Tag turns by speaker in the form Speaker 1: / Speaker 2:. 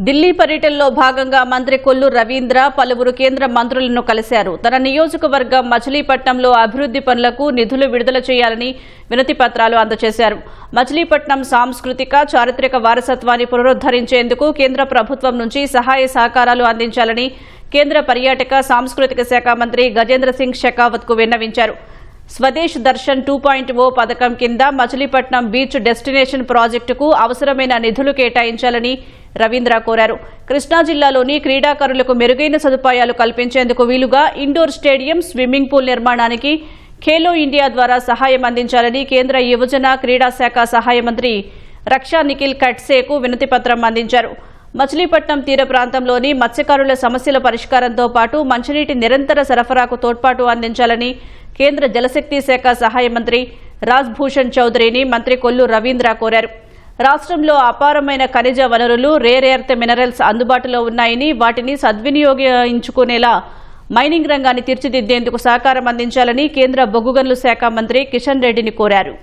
Speaker 1: ఢిల్లీ పర్యటనలో భాగంగా మంత్రి కొల్లు రవీంద్ర పలువురు కేంద్ర మంత్రులను కలిశారు. తన నియోజకవర్గం మచిలీపట్నంలో అభివృద్ధి పనులకు నిధులు విడుదల చేయాలని వినతి పత్రాలు అందజేశారు. మచిలీపట్నం సాంస్కృతిక చారిత్రక వారసత్వాన్ని పునరుద్ధరించేందుకు కేంద్ర ప్రభుత్వం నుంచి సహాయ సహకారాలు అందించాలని కేంద్ర పర్యాటక సాంస్కృతిక శాఖ మంత్రి గజేంద్ర సింగ్ షెకావత్ కు విన్నవించారు. స్వదేశ్ దర్శన్ 2.0 పథకం కింద మచిలీపట్నం బీచ్ డెస్టినేషన్ ప్రాజెక్టుకు అవసరమైన నిధులు కేటాయించాలని రవీంద్ర కోరారు. కృష్ణా జిల్లాలోని క్రీడాకారులకు మెరుగైన సదుపాయాలు కల్పించేందుకు వీలుగా ఇండోర్ స్టేడియం, స్విమ్మింగ్ పూల్ నిర్మాణానికి ఖేలో ఇండియా ద్వారా సహాయం అందించాలని కేంద్ర యువజన క్రీడా శాఖ సహాయ మంత్రి రక్షా నిఖిల్ ఖడ్సేకు వినతి పత్రం అందించారు. మచిలీపట్నం తీర ప్రాంతంలోని మత్స్యకారుల సమస్యల పరిష్కారంతో పాటు మంచినీటి నిరంతర సరఫరాకు తోడ్పాటు అందించాలని కేంద్ర జలశక్తి శాఖ సహాయ మంత్రి రాజ్ భూషణ్ చౌదరిని మంత్రి కొల్లు రవీంద్ర కోరారు. రాష్ట్రంలో అపారమైన ఖనిజ వనరులు, రేర్ ఎర్త్ మినరల్స్ అందుబాటులో ఉన్నాయని వాటిని సద్వినియోగించుకునేలా మైనింగ్ రంగాన్ని తీర్చిదిద్దేందుకు సహకారం అందించాలని కేంద్ర బొగ్గు గనుల శాఖ మంత్రి కిషన్ రెడ్డిని కోరారు.